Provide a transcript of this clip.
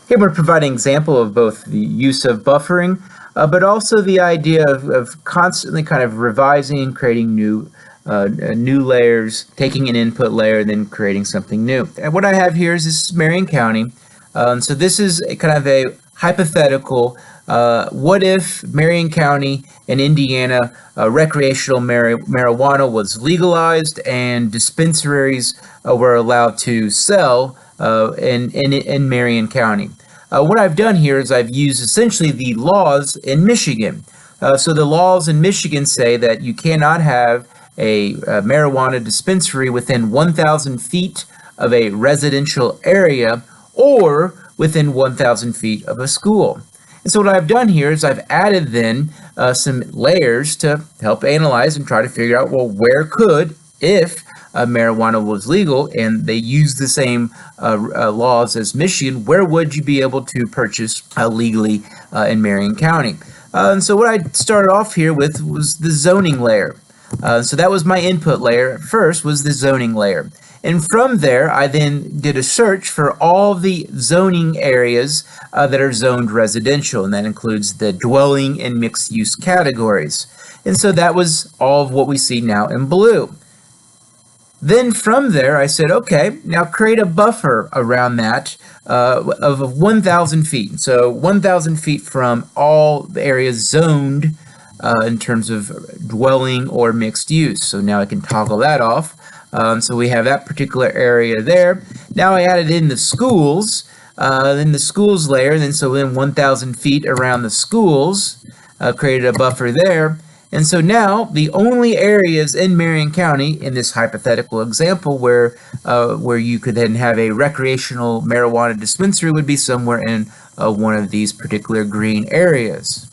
Here we're providing an example of both the use of buffering, but also the idea of constantly kind of revising, creating new layers, taking an input layer, and then creating something new. And what I have here is this is Marion County. So this is kind of a hypothetical. What if Marion County in Indiana, recreational marijuana was legalized and dispensaries were allowed to sell in Marion County? What I've done here is I've used essentially the laws in Michigan. So the laws in Michigan say that you cannot have a marijuana dispensary within 1,000 feet of a residential area or within 1,000 feet of a school. And so what I've done here is I've added then some layers to help analyze and try to figure out, well, where could, if marijuana was legal and they use the same laws as Michigan, where would you be able to purchase legally in Marion County? And so what I started off here with was the zoning layer. So that was my input layer. First was the zoning layer. And from there, I then did a search for all the zoning areas that are zoned residential, and that includes the dwelling and mixed use categories. And so that was all of what we see now in blue. Then from there, I said, okay, now create a buffer around that of 1,000 feet. So 1,000 feet from all the areas zoned in terms of dwelling or mixed use. So now I can toggle that off. So we have that particular area there. Now I added in the schools, then the schools layer, then so then 1,000 feet around the schools, created a buffer there. And so now the only areas in Marion County in this hypothetical example where you could then have a recreational marijuana dispensary would be somewhere in one of these particular green areas.